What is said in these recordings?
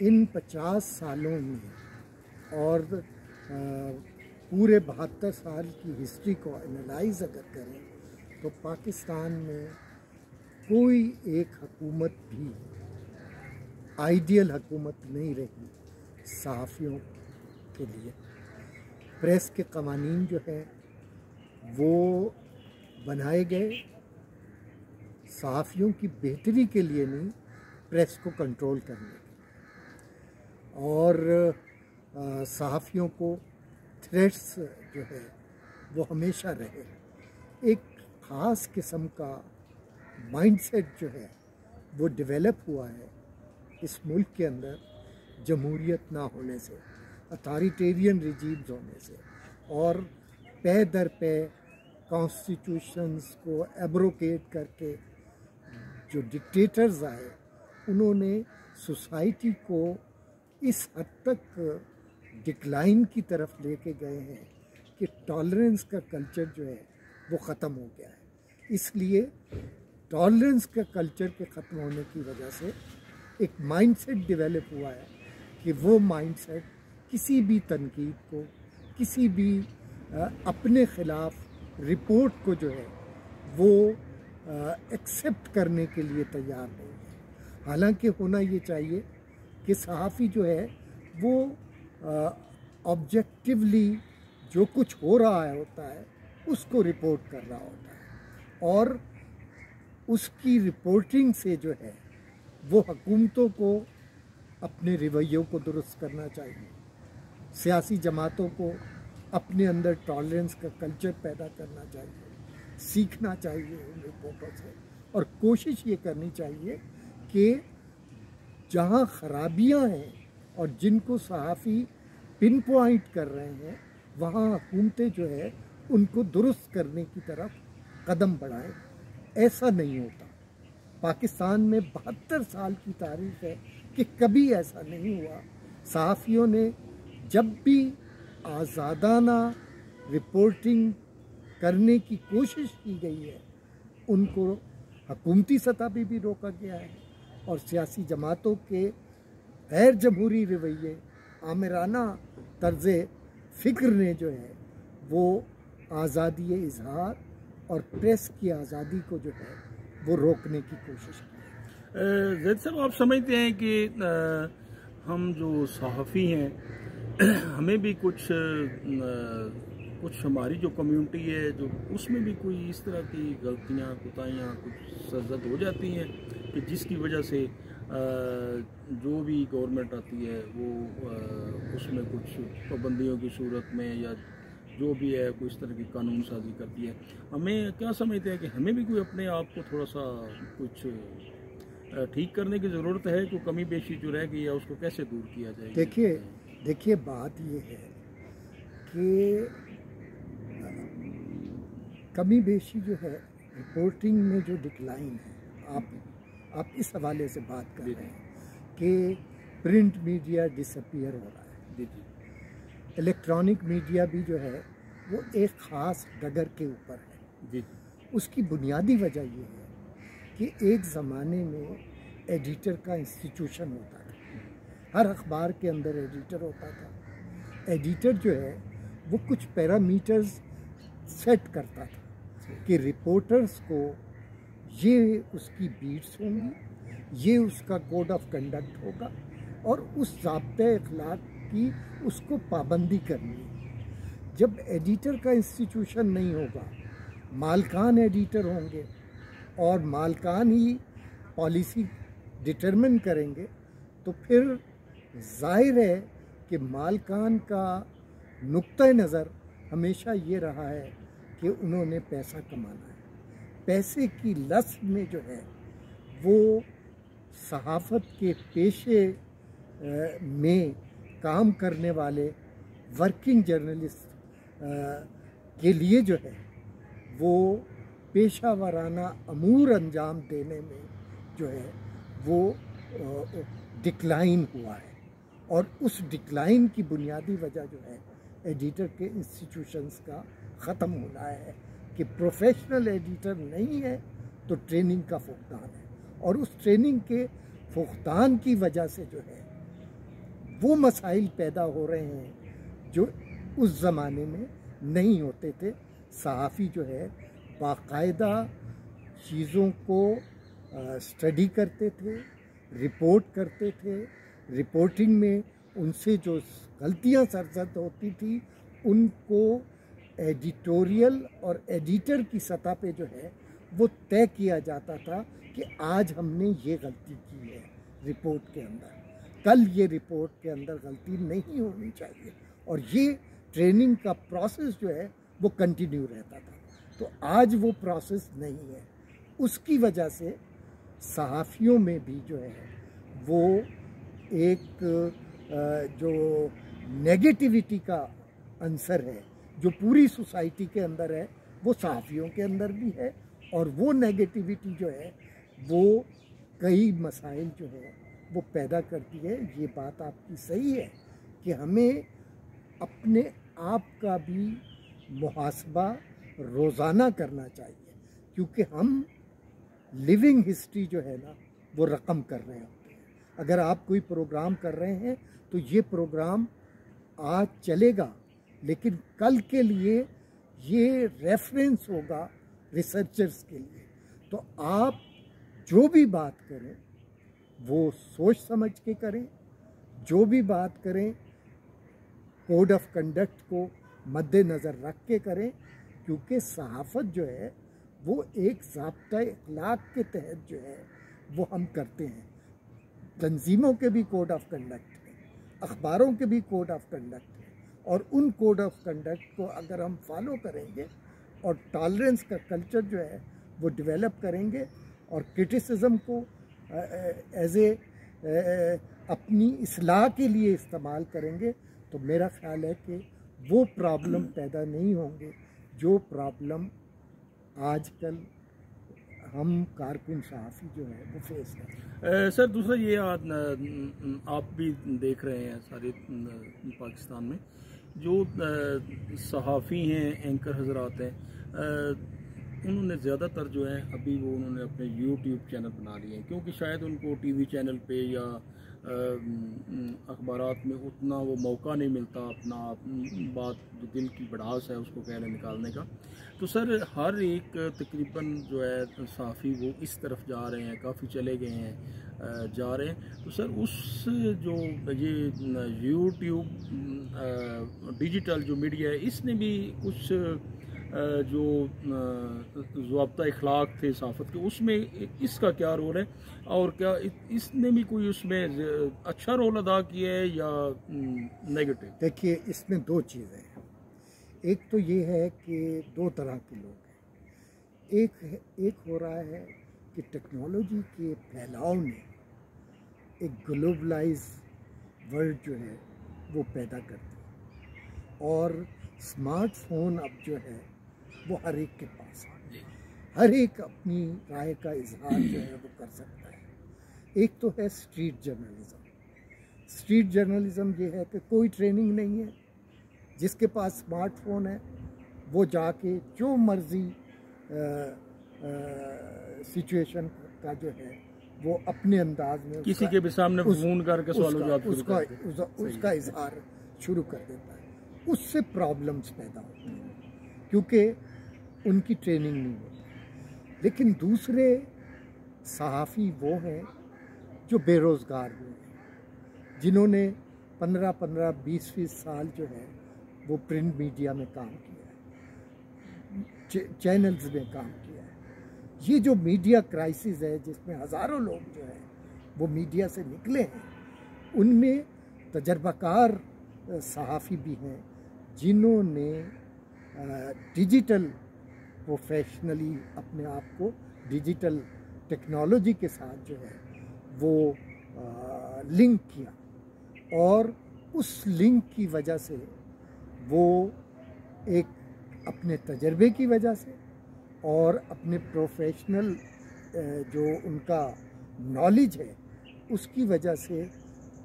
ان 50 سالوں میں اور پورے 72 سال کی ہسٹری کو انالائز اگر کریں تو پاکستان میں کوئی ایک حکومت بھی آئیڈیل حکومت نہیں رہی صحافیوں کے لیے. پریس کے قوانین جو ہے وہ بنائے گئے صحافیوں کی بہتری کے لیے نہیں، پریس کو کنٹرول کرنے کے لیے. اور صحافیوں کو تھریٹس جو ہے وہ ہمیشہ رہے. ایک خاص قسم کا مائنڈ سیٹ جو ہے وہ ڈیولپ ہوا ہے اس ملک کے اندر جمہوریت نہ ہونے سے، اتھارٹیرین ریجیمز ہونے سے، اور پے در پے کانسٹیٹیوشنز کو ایبروکیٹ کر کے جو ڈکٹیٹرز آئے انہوں نے سوسائٹی کو اس حد تک ڈکلائن کی طرف لے کے گئے ہیں کہ ٹالرنس کا کلچر جو ہے وہ ختم ہو گیا ہے. اس لیے ٹالرنس کا کلچر کے ختم ہونے کی وجہ سے ایک مائنڈ سیٹ ڈیولپ ہوا ہے کہ وہ مائنڈ سیٹ کسی بھی تنقید کو، کسی بھی اپنے خلاف رپورٹ کو جو ہے وہ ایکسیپٹ کرنے کے لیے تیار نہیں ہے. حالانکہ ہونا یہ چاہیے کہ صحافی جو ہے وہ آبجیکٹیولی جو کچھ ہو رہا ہوتا ہے اس کو رپورٹ کر رہا ہوتا ہے، اور اس کی رپورٹنگ سے جو ہے وہ حکومتوں کو اپنے رویوں کو درست کرنا چاہیے، سیاسی جماعتوں کو اپنے اندر ٹالرنس کا کلچر پیدا کرنا چاہیے، سیکھنا چاہیے ان رپورٹوں سے، اور کوشش یہ کرنی چاہیے کہ جہاں خرابیاں ہیں اور جن کو صحافی پن پوائنٹ کر رہے ہیں وہاں حکومتیں جو ہے ان کو درست کرنے کی طرف قدم بڑھائیں. ایسا نہیں ہوتا. پاکستان میں 72 سال کی تاریخ ہے کہ کبھی ایسا نہیں ہوا. صحافیوں نے جب بھی آزادانہ رپورٹنگ کرنے کی کوشش کی گئی ہے ان کو حکومتی سطح پہ بھی روکا گیا ہے، اور سیاسی جماعتوں کے غیر جمہوری رویے، آمرانہ طرز فکر نے جو ہے وہ آزادی اظہار اور پریس کی آزادی کو جو ہے وہ روکنے کی کوشش کی. زید صاحب، آپ سمجھتے ہیں کہ ہم جو صحافی ہیں ہمیں بھی کچھ ہماری جو کمیونٹی ہے جو اس میں بھی کوئی اس طرح کی غلطیاں، کوتاہیاں کچھ سرزد ہو جاتی ہیں کہ جس کی وجہ سے جو بھی گورنمنٹ آتی ہے وہ اس میں کچھ پابندیوں کی صورت میں یا جو بھی ہے کوئی اس طرح کی قانون سازی کرتی ہے؟ ہمیں کیا سمجھتے ہیں کہ ہمیں بھی کوئی اپنے آپ کو تھوڑا سا کچھ ٹھیک کرنے کی ضرورت ہے؟ کوئی کمی بیشی جو رہ گئی ہے اس کو کیسے دور کیا جائے؟ دیکھیے بات یہ ہے کہ کمی بیشی جو ہے رپورٹنگ میں جو ڈکلائن ہے، آپ اس حوالے سے بات کر رہے ہیں کہ پرنٹ میڈیا ڈس اپیئر ہو رہا ہے. الیکٹرانک میڈیا بھی جو ہے وہ ایک خاص ڈگر کے اوپر ہے. اس کی بنیادی وجہ یہ ہے کہ ایک زمانے میں ایڈیٹر کا انسٹیٹیوشن ہوتا تھا، ہر اخبار کے اندر ایڈیٹر ہوتا تھا. ایڈیٹر جو ہے وہ کچھ پیرامیٹرز سیٹ کرتا تھا کہ رپورٹرز کو یہ اس کی بیٹس ہوں گی، یہ اس کا کوڈ آف کنڈکٹ ہوگا، اور اس ضابطۂ اخلاق کی اس کو پابندی کرنی ہے. جب ایڈیٹر کا انسٹیٹیوشن نہیں ہوگا، مالکان ایڈیٹر ہوں گے اور مالکان ہی پالیسی ڈٹرمن کریں گے، تو پھر ظاہر ہے کہ مالکان کا نقطۂ نظر ہمیشہ یہ رہا ہے کہ انہوں نے پیسہ کمانا ہے. پیسے کی لذت میں جو ہے وہ صحافت کے پیشے میں کام کرنے والے ورکنگ جرنلسٹ کے لیے جو ہے وہ پیشہ ورانہ امور انجام دینے میں جو ہے وہ ڈکلائن ہوا ہے. اور اس ڈکلائن کی بنیادی وجہ جو ہے ایڈیٹر کے انسٹیٹیوشنز کا ختم ہونا ہے کہ پروفیشنل ایڈیٹر نہیں ہے تو ٹریننگ کا فقدان ہے، اور اس ٹریننگ کے فقدان کی وجہ سے جو ہے وہ مسائل پیدا ہو رہے ہیں جو اس زمانے میں نہیں ہوتے تھے. صحافی جو ہے باقاعدہ چیزوں کو اسٹڈی کرتے تھے, رپورٹ کرتے تھے. رپورٹنگ میں ان سے جو غلطیاں سرزد ہوتی تھی ان کو ایڈیٹوریل اور ایڈیٹر کی سطح پہ جو ہے وہ طے کیا جاتا تھا کہ آج ہم نے یہ غلطی کی ہے رپورٹ کے اندر, کل یہ رپورٹ کے اندر غلطی نہیں ہونی چاہیے. اور یہ ٹریننگ کا پروسیس جو ہے وہ کنٹینیو رہتا تھا. تو آج وہ پروسیس نہیں ہے. اس کی وجہ سے صحافیوں میں بھی جو ہے وہ ایک جو نیگیٹیوٹی کا عنصر ہے جو پوری سوسائٹی کے اندر ہے وہ صحافیوں کے اندر بھی ہے. اور وہ نیگیٹیوٹی جو ہے وہ کئی مسائل جو ہے وہ پیدا کرتی ہے. یہ بات آپ کی صحیح ہے کہ ہمیں اپنے آپ کا بھی محاسبہ روزانہ کرنا چاہیے, کیونکہ ہم لیونگ ہسٹری جو ہے نا وہ رقم کر رہے ہوتے ہیں. اگر آپ کوئی پروگرام کر رہے ہیں تو یہ پروگرام آج چلے گا, لیکن کل کے لیے یہ ریفرنس ہوگا ریسرچرز کے لیے. تو آپ جو بھی بات کریں وہ سوچ سمجھ کے کریں, جو بھی بات کریں کوڈ آف کنڈکٹ کو مد نظر رکھ کے کریں, کیونکہ صحافت جو ہے وہ ایک ضابطہ اخلاق کے تحت جو ہے وہ ہم کرتے ہیں. تنظیموں کے بھی کوڈ آف کنڈکٹ ہے, اخباروں کے بھی کوڈ آف کنڈکٹ ہے, اور ان کوڈ آف کنڈکٹ کو اگر ہم فالو کریں گے اور ٹالرنس کا کلچر جو ہے وہ ڈیولپ کریں گے اور کرٹیسزم کو ایز اے اپنی اصلاح کے لیے استعمال کریں گے, تو میرا خیال ہے کہ وہ پرابلم پیدا نہیں ہوں گے جو پرابلم آج کل ہم کارکن صحافی جو ہے وہ فیس کریں. سر دوسرا یہ آپ بھی دیکھ رہے ہیں سارے پاکستان میں جو صحافی ہیں, اینکر حضرات ہیں, انہوں نے زیادہ تر جو ہے ابھی وہ انہوں نے اپنے یوٹیوب چینل بنا لیے ہیں, کیونکہ شاید ان کو ٹی وی چینل پہ یا اخبارات میں اتنا وہ موقع نہیں ملتا اپنا بات جو دل کی بڑھاس ہے اس کو کہنے نکالنے کا. تو سر ہر ایک تقریباً جو ہے صحافی وہ اس طرف جا رہے ہیں, کافی چلے گئے ہیں, جا رہے ہیں. تو سر اس جو یہ یوٹیوب ڈیجیٹل جو میڈیا ہے اس نے بھی کچھ جو ضابطہ اخلاق تھے صحافت کے اس میں اس کا کیا رول ہے, اور کیا اس نے بھی کوئی اس میں اچھا رول ادا کیا ہے یا نیگیٹو؟ دیکھیے اس میں دو چیزیں ہیں. ایک تو یہ ہے کہ دو طرح کے لوگ ہیں. ایک ہو رہا ہے کہ ٹیکنالوجی کے پھیلاؤ نے ایک گلوبلائز ورلڈ جو ہے وہ پیدا کر دی, اور اسمارٹ فون اب جو ہے وہ ہر ایک کے پاس ہے, ہر ایک اپنی رائے کا اظہار جو ہے وہ کر سکتا ہے. ایک تو ہے اسٹریٹ جرنلزم. اسٹریٹ جرنلزم یہ ہے کہ کوئی ٹریننگ نہیں ہے, جس کے پاس اسمارٹ فون ہے وہ جا کے جو مرضی سچویشن کا جو ہے وہ اپنے انداز میں کسی کے بھی سامنے فون کر کے سوال و جواب اس کا اظہار شروع کر دیتا ہے. اس سے پرابلمس پیدا ہوتی ہیں کیونکہ ان کی ٹریننگ نہیں ہوتی. لیکن دوسرے صحافی وہ ہیں جو بے روزگار ہوئے ہیں, جنہوں نے 15-20 سال جو ہے وہ پرنٹ میڈیا میں کام کیا ہے, چینلز میں کام کیا ہے. یہ جو میڈیا کرائسس ہے جس میں ہزاروں لوگ جو ہے وہ میڈیا سے نکلے ہیں, ان میں تجربہ کار صحافی بھی ہیں جنہوں نے ڈیجیٹل پروفیشنلی اپنے آپ کو ڈیجیٹل ٹیکنالوجی کے ساتھ جو ہے وہ لنک کیا, اور اس لنک کی وجہ سے وہ ایک اپنے تجربے کی وجہ سے اور اپنے پروفیشنل جو ان کا نالج ہے اس کی وجہ سے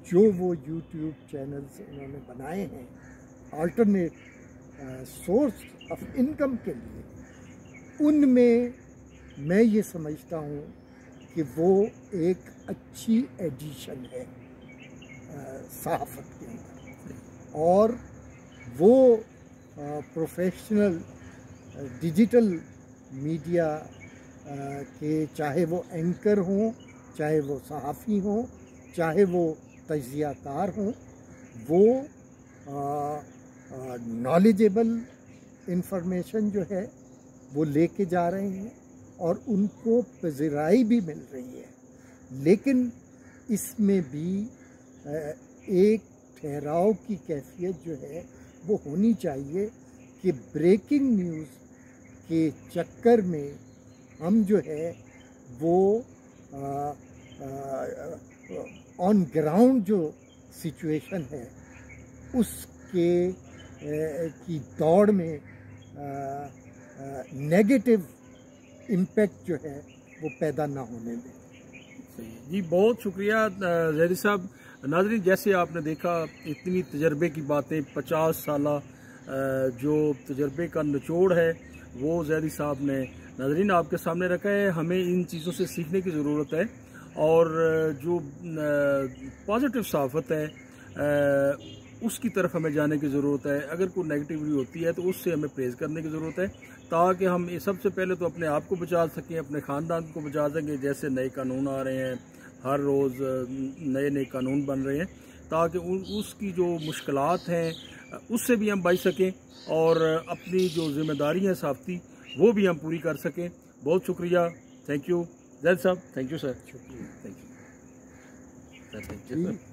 جو وہ یوٹیوب چینلز انہوں نے بنائے ہیں آلٹرنیٹ سورس آف انکم کے لیے, ان میں یہ سمجھتا ہوں کہ وہ ایک اچھی ایڈیشن ہے صحافت کے اندر، اور وہ پروفیشنل ڈیجیٹل میڈیا کے، چاہے وہ اینکر ہوں، چاہے وہ صحافی ہوں، چاہے وہ تجزیہ کار ہوں، وہ نالجیبل انفارمیشن جو ہے وہ لے کے جا رہے ہیں اور ان کو پذیرائی بھی مل رہی ہے، لیکن اس میں بھی ایک ٹھہراؤ کی کیفیت جو ہے وہ ہونی چاہیے کہ بریکنگ نیوز کے چکر میں ہم جو ہے وہ آن گراؤنڈ جو سچویشن ہے اس کے کی دوڑ میں نیگیٹو امپیکٹ جو ہے وہ پیدا نہ ہونے دیں۔ جی بہت شکریہ زیدی صاحب۔ ناظرین، جیسے آپ نے دیکھا اتنی تجربے کی باتیں، 50 سالہ جو تجربے کا نچوڑ ہے وہ زیدی صاحب نے ناظرین آپ کے سامنے رکھا ہے۔ ہمیں ان چیزوں سے سیکھنے کی ضرورت ہے، اور جو پازیٹیو صحافت ہے اس کی طرف ہمیں جانے کی ضرورت ہے۔ اگر کوئی نیگیٹیوٹی ہوتی ہے تو اس سے ہمیں پریز کرنے کی ضرورت ہے، تاکہ ہم سب سے پہلے تو اپنے آپ کو بچا سکیں، اپنے خاندان کو بچا سکیں۔ جیسے نئے قانون آ رہے ہیں، ہر روز نئے نئے قانون بن رہے ہیں، تاکہ اس کی جو مشکلات ہیں اس سے بھی ہم بچ سکیں، اور اپنی جو ذمہ داری ہے صحافتی وہ بھی ہم پوری کر سکیں۔ بہت شکریہ، تھینک یو زید صاحب، تھینک یو سر، شکریہ، thank you sir, thank you sir.